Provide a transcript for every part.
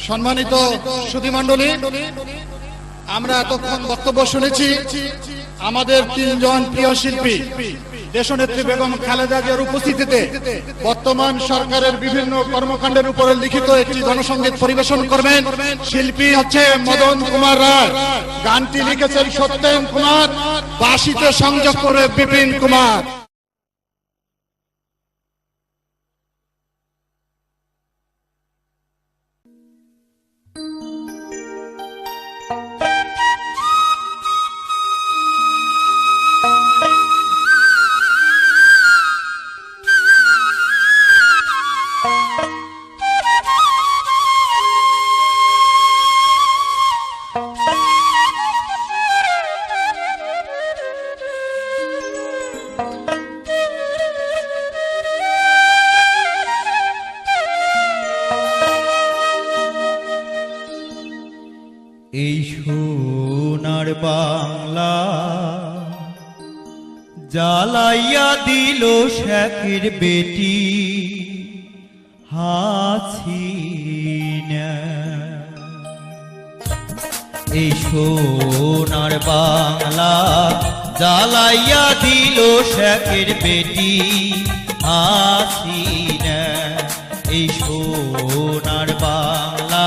সম্মানিত সুধীমণ্ডলী, আমরা এতক্ষণ বক্তব্য শুনেছি আমাদের তিনজন প্রিয় শিল্পী দেশনেত্রী বেগম খালেদা জিয়ার উপস্থিতিতে বর্তমান সরকারের বিভিন্ন কর্মকাণ্ডের উপরে লিখিত একটি গণসংগীত পরিবেশন করবেন। শিল্পী হচ্ছে মদন কুমার রায়, গানটি লিখেছেন সত্যেন কুমার, বাঁশিতে সংযোগ করে বিপিন কুমার। এই সোনার বাংলা জ্বালাইয়া দিল শেখের বেটি হাসিনা। এই সোনার বাংলা জ্বালাইয়া দিল শেখের বেটি হাসিনা। এই সোনার বাংলা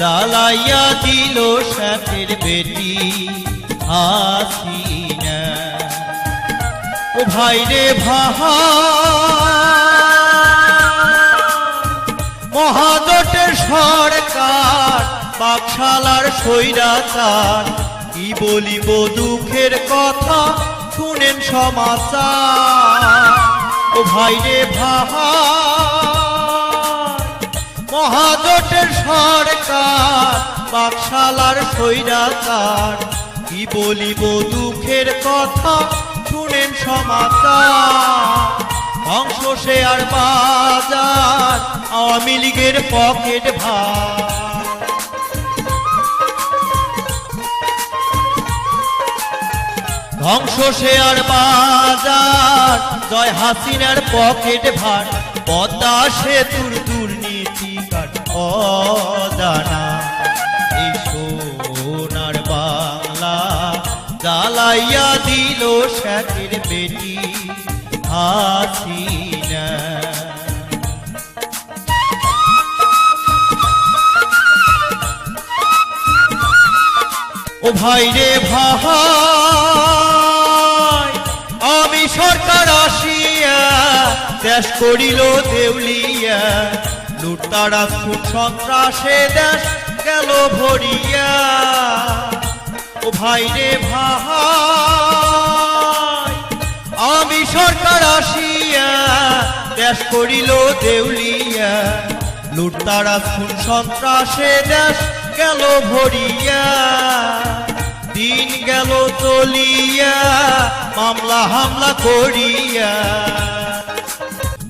জ্বালাইয়া দিল শেখের বেটি হাসিনা। ও ভাই রে মহাজোটের সরকার বাকশালার স্বৈরাচার, কি বলিব দুঃখের কথা শুনেন সমাচার। ও ভাই রে মহাজোটের সরকার বাকশালার স্বৈরাচার, কি বলিব দুঃখের কথা শুনেন সমাচার। ধ্বংস শেয়ার বাজার আওয়ামী লীগের পকেট ভার, ধ্বংস শেয়ার বাজার জয় হাসিনার পকেট ভার। পদ্মা সেতুর দুর্নীতি কাট অজানা। এই সোনার বাংলা জ্বালাইয়া দিল শেখের বেটি হাসিনা। ও ভাই রে আমি সরকার আসিয়া দেশ করিল দেউলিয়া। লুটতারা খুন সন্ত্রাসে দেশ গেল ভরিয়া। ও ভাই রে আমি সরকার আসিয়া দেশ করিল দেউলিয়া। লুটতারা খুন সন্ত্রাসে দেশ গেল ভরিয়া। দিন গেল চলিয়া মামলা হামলা করিয়া।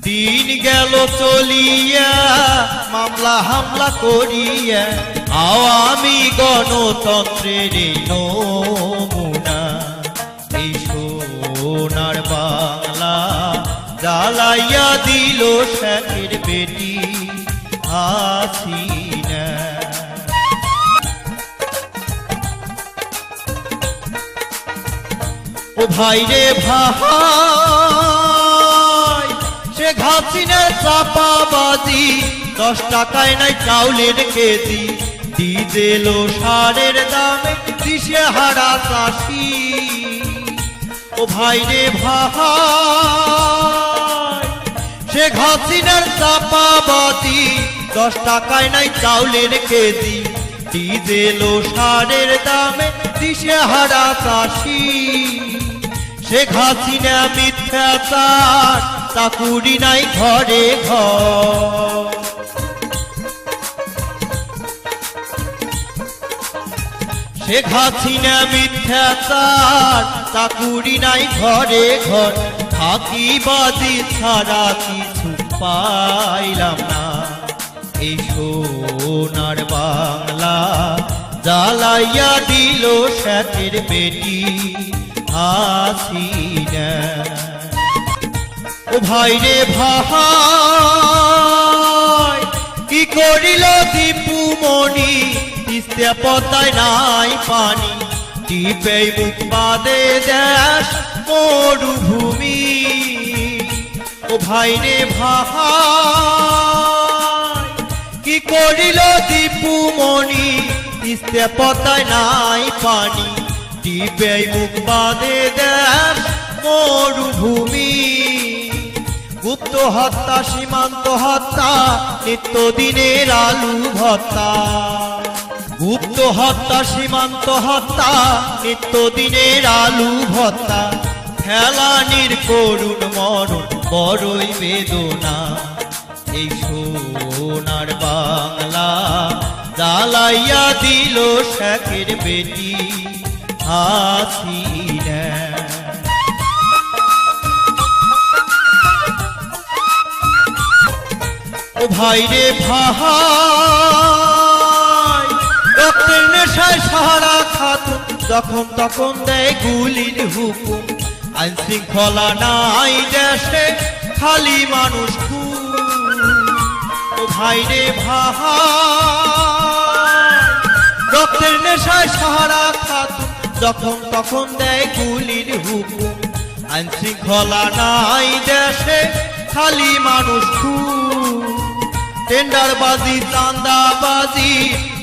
দিন গেল চলিয়া মামলা হামলা করিয়া। আওয়ামী গণতন্ত্রের নমুনা। এই সোনার বাংলা জ্বালাইয়া দিল শেখের বেটি হাসিনা। ও ভাই রে শেখ হাসিনার চাপাবাজি, 10 টাকায় নাই চাউলের কেজি। ডিজেল ও সারের দামে দিশেহারা চাষি। ও ভাই রে শেখ হাসিনার চাপাবাজি, 10 টাকায় নাই চাউলের কেজি। ডিজেল ও সারের দামে দিশেহারা চাষি। শেখ হাসিনা মিথ্যাচার, চাকুরি নাই ঘরে ঘর। শেখ হাসিনা মিথ্যাচার, চাকুরি নাই ঘরে ঘর। ফাঁকিবাজি ছাড়া কিছু পাইলাম না। এই সোনার বাংলা জ্বালাইয়া দিল শেখের বেটি হাসিনা। ও ভাই রে কি করিল দীপু মণি তিস্তা পদ্মায় নাই পানি টিপে মুখ বাদে দেশ মরুভূমি ও ভাই রে ভাই কি করিল দীপু মণি তিস্তা পদ্মায় নাই পানি টিপে মুখ বাদে দেশ মরুভূমি গুপ্ত হত্যা সীমান্ত হত্যা নিত্যদিনের আলু ভত্তা গুপ্ত হত্যা সীমান্ত হত্যা নিত্যদিনের আলু ভত্তা ফেলানির করুণ মরণ বড়ই বেদনা এই সোনার বাংলা জ্বালাইয়া দিল শেখের বেটি হাসিনা ও ভাই রে ভাই রক্তের নেশায় সারা খাতুন যখন তখন দেয় গুলির হুকুম আইন শৃঙ্খলা নাই দেশে খালি মানুষ খুন ও ভাই রে ভাই রক্তের নেশায় সারা খাতুন যখন তখন দেয় গুলির হুকুম আইন শৃঙ্খলা নাই দেশে খালি মানুষ খুন টেন্ডারবাজি চাঁদাবাজি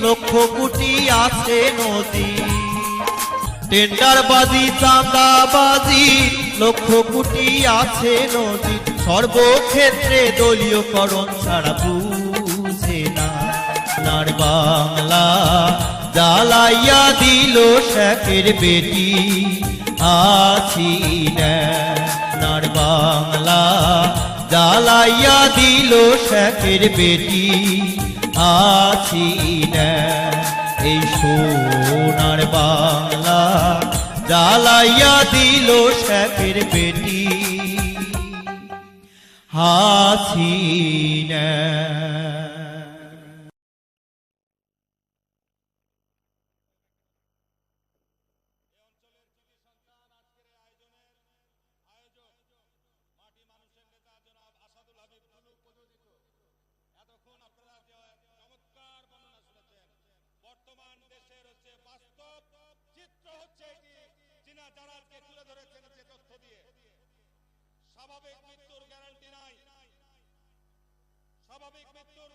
লক্ষ কোটি আছে নদী টেন্ডারবাজি চাঁদাবাজি লক্ষ কোটি আছে নদী সর্বক্ষেত্রে দলীয়করণ ছাড়া বুঝে না সোনার বাংলা জ্বালাইয়া দিল শেখের বেটি হাসিনা সোনার বাংলা জ্বালাইয়া দিল শেখের বেটি হাসিনা এই সোনার বাংলা জ্বালাইয়া দিল শেখের বেটি হাসিনা বর্তমান দেশের হচ্ছে বাস্তব চিত্র হচ্ছে এটি চীনা জারারকে তুলে ধরেছেন যে তথ্য দিয়ে স্বাভাবিক মৃত্যুর গ্যারান্টি নাই স্বাভাবিক মৃত্যুর